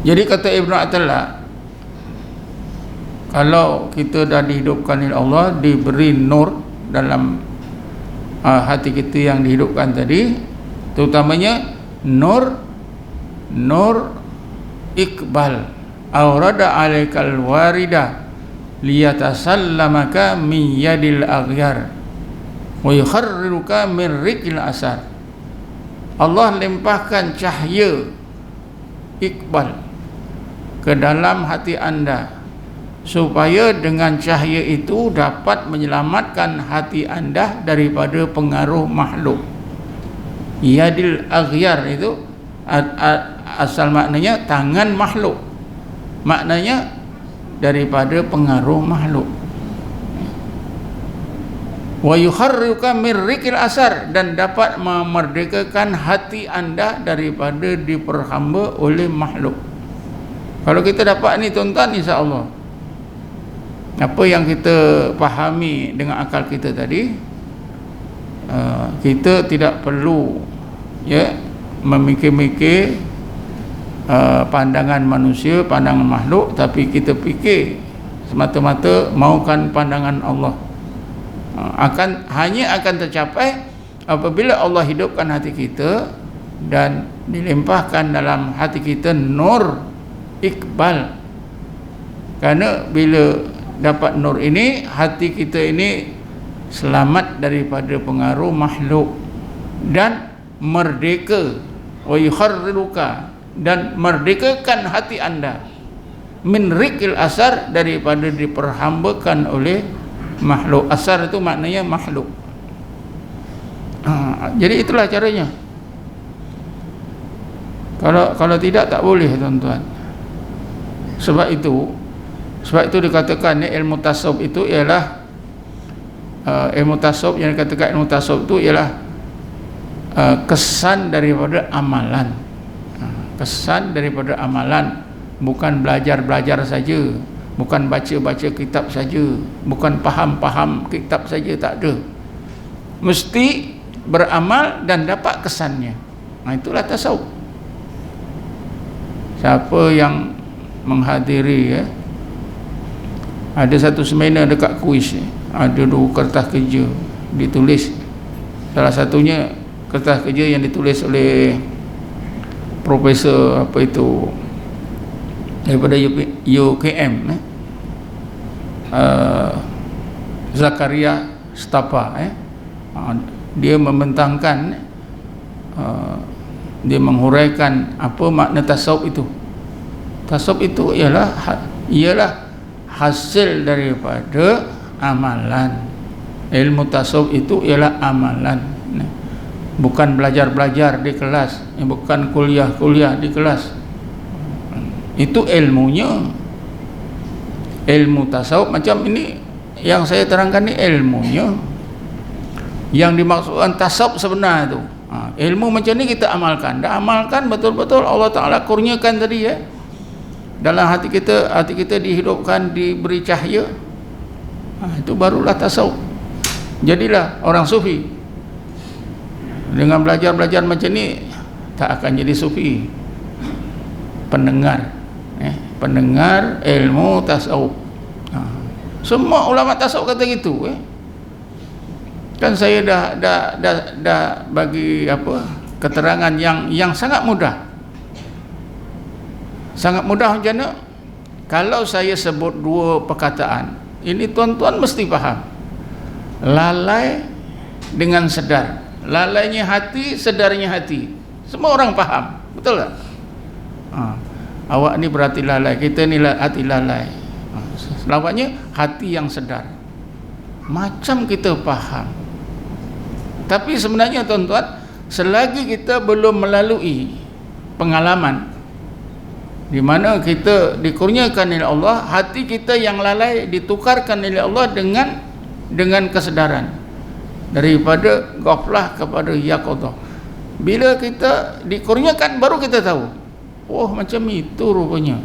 Jadi kata Ibn Attallah, kalau kita dah dihidupkan oleh Allah, diberi nur dalam hati kita yang dihidupkan tadi, terutamanya nur iqbal, awrada alaikal warida liyatasallamaka min yadil aghyar wa yukharriruka min riqil asar. Allah limpahkan cahaya iqbal ke dalam hati anda, supaya dengan cahaya itu dapat menyelamatkan hati anda daripada pengaruh makhluk. Yadil aghyar itu asal maknanya tangan makhluk, maknanya daripada pengaruh makhluk. Wa yukharriruka min riqil asar, dan dapat memerdekakan hati anda daripada diperhamba oleh makhluk. Kalau kita dapat ni tuan-tuan, insya-Allah apa yang kita fahami dengan akal kita tadi, kita tidak perlu memikir-mikir pandangan manusia, pandangan makhluk, tapi kita fikir semata-mata maukan pandangan Allah. Hanya akan tercapai apabila Allah hidupkan hati kita dan dilimpahkan dalam hati kita nur iqbal. Kerana bila dapat nur ini, hati kita ini selamat daripada pengaruh makhluk dan merdeka. Wa yukharriruka, dan merdekakan hati anda min riqil asar, daripada diperhambakan oleh makhluk. Asar itu maknanya makhluk. Jadi itulah caranya. Kalau tidak, tak boleh tuan-tuan. Sebab itu dikatakan ilmu tasawuf itu ialah ilmu tasawuf, yang dikatakan ilmu tasawuf itu ialah kesan daripada amalan. Kesan daripada amalan, bukan belajar saja, bukan baca kitab saja, bukan faham kitab saja, tak ada. Mesti beramal dan dapat kesannya. Itulah tasawuf. Siapa yang menghadiri ada satu seminar dekat kuis, ada 2 kertas kerja ditulis. Salah satunya kertas kerja yang ditulis oleh Profesor daripada UKM, Zakaria Stapa. Dia membentangkan, dia menghuraikan apa makna tasawuf itu. Tasawuf itu ialah hasil daripada amalan. Ilmu tasawuf itu ialah amalan, bukan belajar di kelas, bukan kuliah di kelas. Itu ilmunya. Ilmu tasawuf macam ini yang saya terangkan ni ilmunya. Yang dimaksudkan tasawuf sebenar tu, ilmu macam ni kita amalkan. Dah amalkan betul-betul, Allah Ta'ala kurniakan tadi dalam hati kita dihidupkan, diberi cahaya, itu barulah tasawuf. Jadilah orang sufi. Dengan belajar macam ni tak akan jadi sufi. Pendengar ilmu tasawuf. Semua ulama tasawuf kata gitu. Kan saya dah bagi keterangan yang sangat mudah. Sangat mudah macam mana? Kalau saya sebut 2 perkataan, ini tuan-tuan mesti faham. Lalai dengan sedar. Lalainya hati, sedarnya hati. Semua orang faham. Betul tak? Awak ni berarti lalai, kita ni hati lalai. Selawatnya hati yang sedar. Macam kita faham. Tapi sebenarnya tuan-tuan, selagi kita belum melalui pengalaman di mana kita dikurniakan oleh Allah, hati kita yang lalai ditukarkan oleh Allah dengan kesedaran, daripada ghaflah kepada yaqadah. Bila kita dikurniakan, baru kita tahu, oh macam itu rupanya.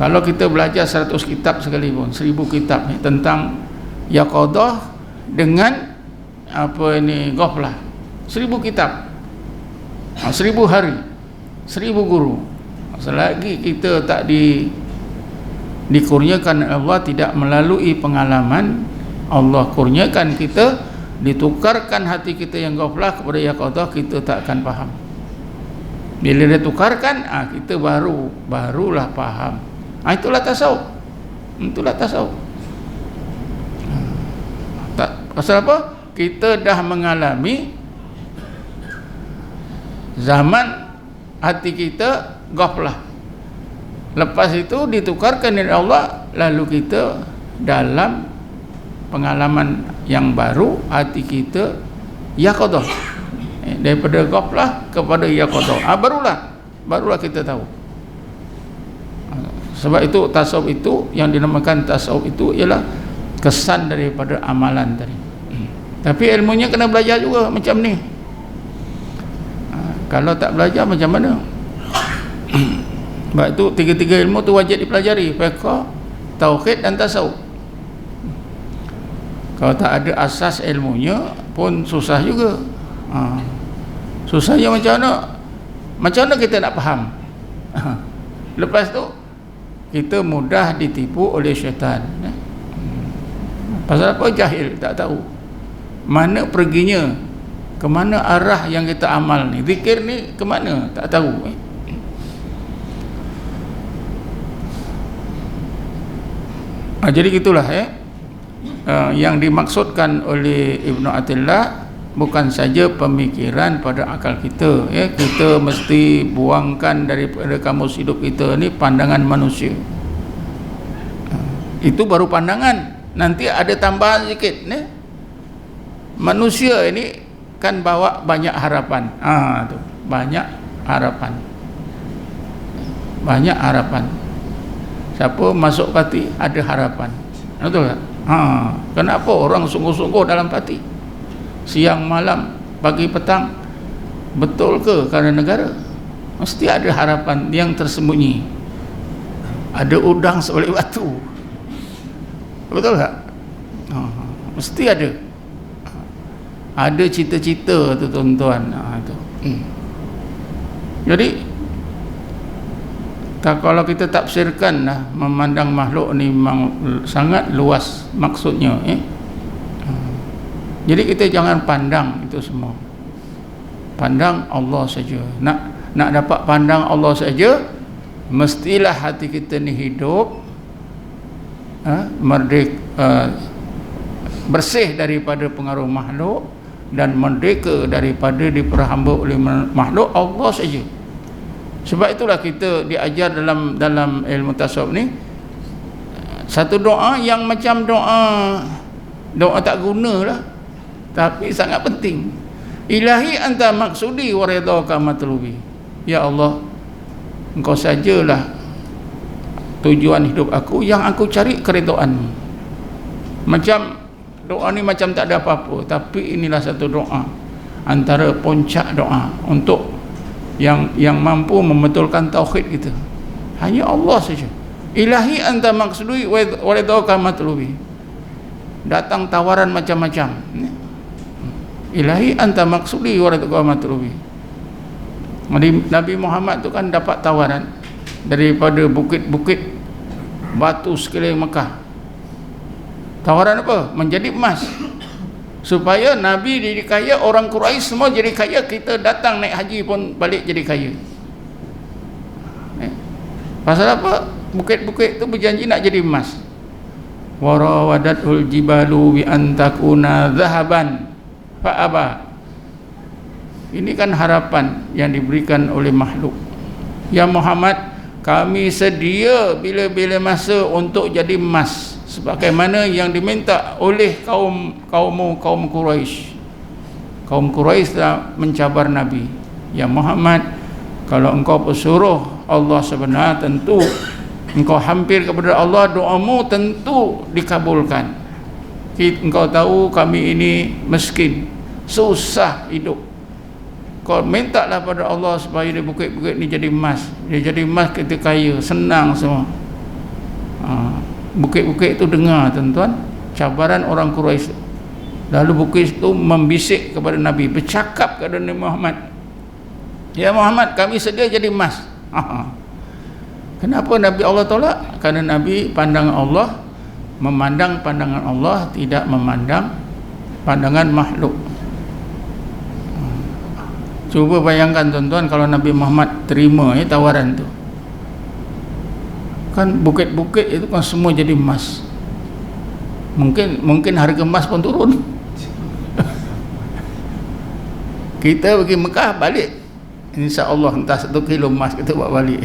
Kalau kita belajar 100 kitab sekalipun, 1000 kitab tentang yaqadah dengan ghaflah, 1000 kitab, 1000 hari, 1000 guru. Selagi kita tak dikurniakan Allah, tidak melalui pengalaman, Allah kurniakan kita, ditukarkan hati kita yang ghaflah kepada yaqadah, kita tak akan faham. Bila dia tukarkan, kita barulah faham. Itulah tasawuf. Itulah tasawuf. Pasal apa? Kita dah mengalami zaman hati kita ghaflah. Lepas itu ditukarkan oleh Allah, lalu kita dalam pengalaman yang baru, hati kita yaqadah, daripada ghaflah kepada yaqadah. Barulah kita tahu. Sebab itu tasawuf itu, yang dinamakan tasawuf itu ialah kesan daripada amalan tadi. Tapi ilmunya kena belajar juga macam ni. Kalau tak belajar macam mana? Sebab itu tiga-tiga ilmu tu wajib dipelajari: fiqh, tauhid dan tasawuf. Kalau tak ada asas ilmunya pun susah juga. Susahnya macam mana kita nak faham? Lepas tu kita mudah ditipu oleh syaitan. Pasal apa? Jahil, tak tahu mana perginya, ke mana arah yang kita amal ni, zikir ni ke mana, tak tahu. Jadi gitulah yang dimaksudkan oleh Ibnu Athaillah bukan saja pemikiran pada akal kita, kita mesti buangkan daripada kamus hidup kita ni pandangan manusia. Itu baru pandangan, nanti ada tambahan sikit ni. Manusia ini kan bawa banyak harapan. Tu banyak harapan. Banyak harapan. Siapa masuk parti ada harapan. Betul tak? Kenapa orang sungguh-sungguh dalam parti? Siang malam, pagi petang. Betul ke kerana negara? Mesti ada harapan yang tersembunyi. Ada udang sebalik batu. Betul tak? Mesti ada. Ada cita-cita tu tuan-tuan. Jadi kalau kita tafsirkan memandang makhluk ni memang sangat luas maksudnya. Jadi kita jangan pandang itu semua. Pandang Allah saja. Nak dapat pandang Allah saja, mestilah hati kita ni hidup bersih daripada pengaruh makhluk dan merdeka daripada diperhamba oleh makhluk Allah saja. Sebab itulah kita diajar dalam ilmu tasawuf ni satu doa yang macam doa tak gunalah, tapi sangat penting. Ilahi anta maksudi wa ridhaka matlubi. Ya Allah, Engkau sajalah tujuan hidup aku, yang aku cari keridhaan-Mu. Macam doa ni macam tak ada apa-apa, tapi inilah satu doa antara puncak doa untuk yang mampu membetulkan tauhid kita. Hanya Allah saja. Ilahi anta maksudi wa ridhaka matlubi. Datang tawaran macam-macam. Ilahi anta maksudi wa ridhaka matlubi. Nabi Muhammad tu kan dapat tawaran daripada bukit-bukit batu sekeliling Mekah. Tawaran apa? Menjadi emas. Supaya Nabi jadi kaya, orang Quraisy semua jadi kaya, kita datang naik haji pun balik jadi kaya. Pasal apa? Bukit-bukit tu berjanji nak jadi emas. Warawadatul jibalu bi antakuna zahaban fa'aba. Ini kan harapan yang diberikan oleh makhluk. Ya Muhammad, kami sedia bila-bila masa untuk jadi emas, sebagaimana yang diminta oleh kaum Quraisy. Kaum Quraisy telah mencabar Nabi. Ya Muhammad, kalau engkau pesuruh Allah sebenar, tentu engkau hampir kepada Allah, doamu tentu dikabulkan. Engkau tahu kami ini miskin, susah hidup. Kau mintalah pada Allah supaya di bukit-bukit ni jadi emas. Dia jadi emas, kita kaya, senang semua. Bukit-bukit itu dengar tuan-tuan cabaran orang Quraisy. Lalu bukit itu membisik kepada Nabi, bercakap kepada Nabi Muhammad, Ya Muhammad, kami sedia jadi emas. Kenapa Nabi Allah tolak? Karena Nabi pandangan Allah, memandang pandangan Allah, tidak memandang pandangan makhluk. Cuba bayangkan tuan-tuan, kalau Nabi Muhammad terima tawaran tu, kan bukit-bukit itu kan semua jadi emas. Mungkin harga emas pun turun. Kita pergi Mekah balik, insya-Allah entah 1 kilo emas kita bawa balik.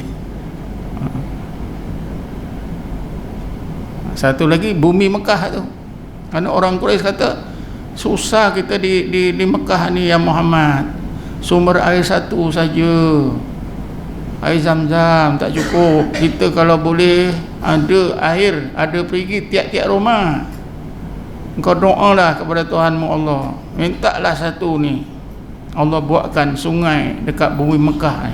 Satu lagi bumi Mekah tu, karena orang Quraisy kata susah kita di Mekah ni ya Muhammad, sumber air satu saja, air Zam-Zam tak cukup. Kita kalau boleh ada air, ada perigi tiap-tiap rumah, engkau doalah kepada Tuhanmu Allah, mintalah satu ni, Allah buatkan sungai dekat bumi Mekah.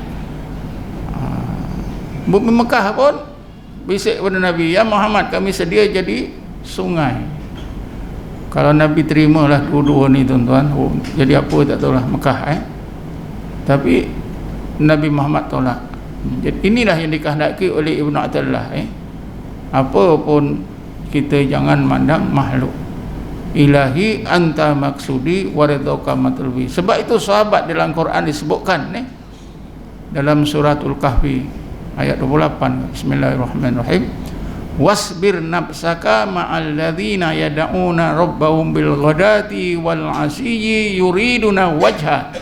Bumi Mekah pun bisik kepada Nabi, ya Muhammad, kami sedia jadi sungai. Kalau Nabi terimalah dua-dua ni tuan-tuan, jadi apa tak tahulah Mekah. Tapi Nabi Muhammad tolak. Jadi inilah yang dikehendaki oleh Ibn Attallah. Apa pun kita jangan mandang makhluk. Ilahi anta maksudi waridhaka matlubi. Sebab itu sahabat dalam Quran disebutkan dalam suratul Kahfi ayat 28. Bismillahirrahmanirrahim. Wasbir nafsaka ma'al ladzina yad'una rabbahum bil ghadati wal 'ashiyyi yuriduna wajha.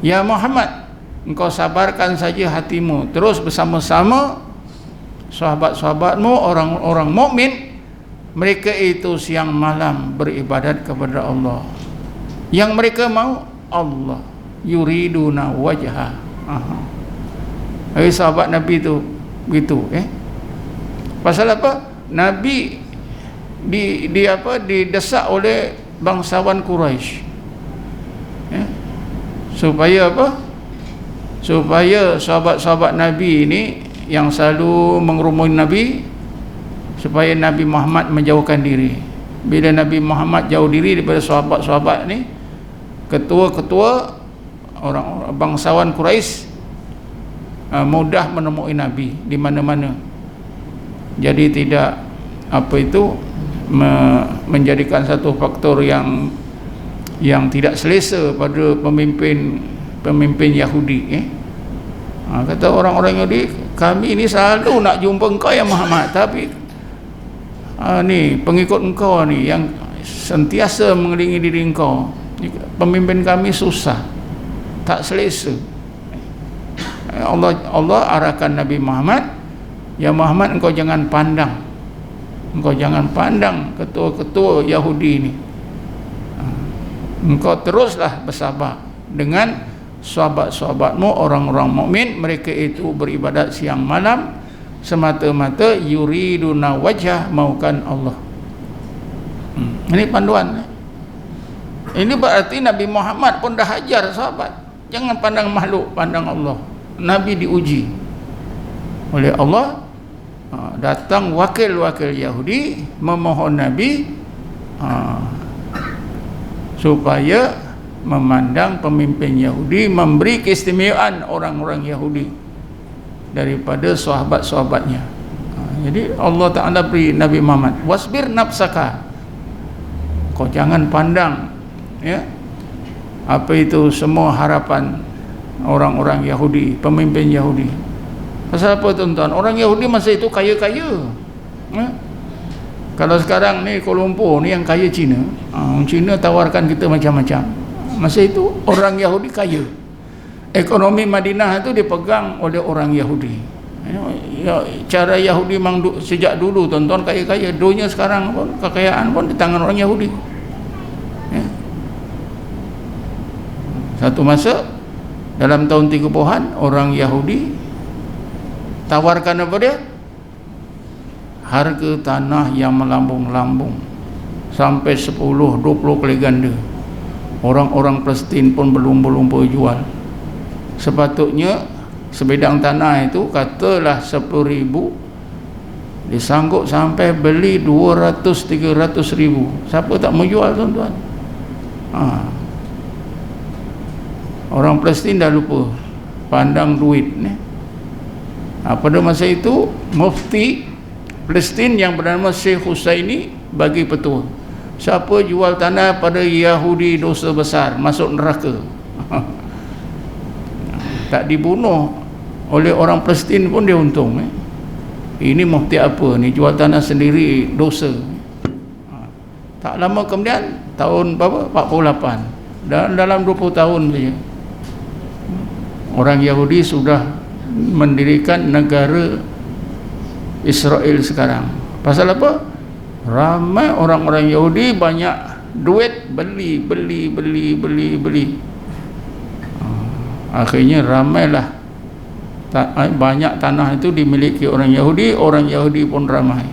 Ya Muhammad, engkau sabarkan saja hatimu, terus bersama-sama sahabat-sahabatmu orang-orang mukmin, mereka itu siang malam beribadat kepada Allah. Yang mereka mau Allah, yuriduna wajha. Sahabat Nabi tu begitu. Pasal apa? Nabi didesak oleh bangsawan Quraisy. Supaya apa? Supaya sahabat-sahabat Nabi ini yang selalu mengerumuni Nabi, supaya Nabi Muhammad menjauhkan diri. Bila Nabi Muhammad jauh diri daripada sahabat-sahabat ni, ketua-ketua orang bangsawan Quraisy mudah menemui Nabi di mana-mana. Jadi tidak menjadikan satu faktor yang tidak selesa pada pemimpin Yahudi. Kata orang-orang Yahudi, kami ini selalu nak jumpa engkau ya Muhammad, tapi ni pengikut engkau ni yang sentiasa mengelilingi diri engkau, pemimpin kami susah, tak selesa. Allah arahkan Nabi Muhammad, ya Muhammad, engkau jangan pandang ketua-ketua Yahudi ini. Engkau teruslah bersabar dengan sahabat-sahabatmu orang-orang mukmin, mereka itu beribadat siang malam semata-mata yuriduna wajah, maukan Allah. Ini panduan. Ini berarti Nabi Muhammad pun dah ajar sahabat, jangan pandang makhluk, pandang Allah. Nabi diuji oleh Allah, datang wakil-wakil Yahudi memohon Nabi supaya memandang pemimpin Yahudi, memberi keistimewaan orang-orang Yahudi daripada sahabat-sahabatnya. Jadi Allah Ta'ala beri Nabi Muhammad, wasbir nafsaka, kau jangan pandang apa itu semua harapan orang-orang Yahudi, pemimpin Yahudi. Pasal apa tuan-tuan? Orang Yahudi masa itu kaya-kaya. Kalau sekarang ni Kuala Lumpur ni yang kaya Cina, Cina tawarkan kita macam-macam. Masa itu orang Yahudi kaya. Ekonomi Madinah itu dipegang oleh orang Yahudi. Cara Yahudi memang sejak dulu tuan-tuan kaya-kaya. Dunia sekarang pun kekayaan pun di tangan orang Yahudi. Satu masa dalam tahun 30-an orang Yahudi tawarkan apa dia? Harga tanah yang melambung-lambung sampai 10-20 kali ganda. Orang-orang Palestin pun berlumba-lumba jual. Sepatutnya sebidang tanah itu katalah 10,000, disanggup sampai beli 200-300 ribu. Siapa tak mau jual tuan-tuan? Orang Palestin dah lupa pandang duit ni. Pada masa itu mufti Palestin yang bernama Syekh Husaini bagi petua, siapa jual tanah pada Yahudi dosa besar, masuk neraka. Tak dibunuh oleh orang Palestin pun dia untung. Ini mufti apa ni, jual tanah sendiri dosa. Tak lama kemudian tahun berapa, 48, dan dalam 20 tahun saja orang Yahudi sudah mendirikan negara Israel sekarang. Pasal apa? Ramai orang-orang Yahudi banyak duit, beli. Akhirnya ramailah banyak tanah itu dimiliki orang Yahudi pun ramai.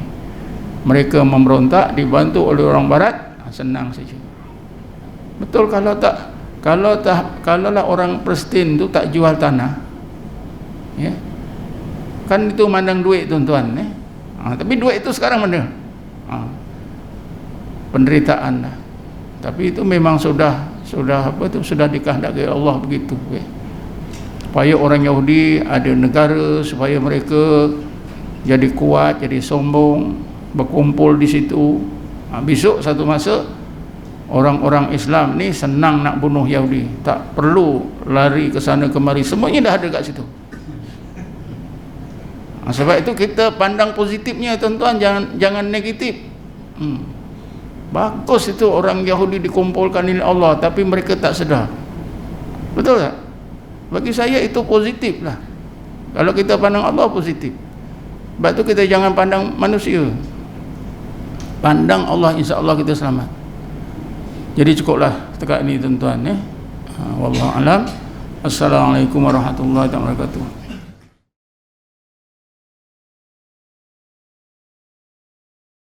Mereka memberontak dibantu oleh orang Barat, senang saja. Betul kalaulah orang Palestin tu tak jual tanah, ya, kan itu mandang duit tuan-tuan, tapi duit itu sekarang mana? Penderitaan lah. Tapi itu memang sudah dikehendaki Allah begitu, supaya orang Yahudi ada negara, supaya mereka jadi kuat, jadi sombong, berkumpul di situ. Besok satu masa orang-orang Islam ni senang nak bunuh Yahudi, tak perlu lari ke sana kemari, semuanya dah ada kat situ. Sebab itu kita pandang positifnya tuan-tuan, jangan negatif. Bagus itu orang Yahudi dikumpulkan oleh Allah, tapi mereka tak sedar. Betul tak? Bagi saya itu positif lah. Kalau kita pandang Allah positif. Sebab itu kita jangan pandang manusia, pandang Allah, insya-Allah kita selamat. Jadi cukuplah setakat ini tuan-tuan, wallahu alam. Assalamualaikum warahmatullahi wabarakatuh.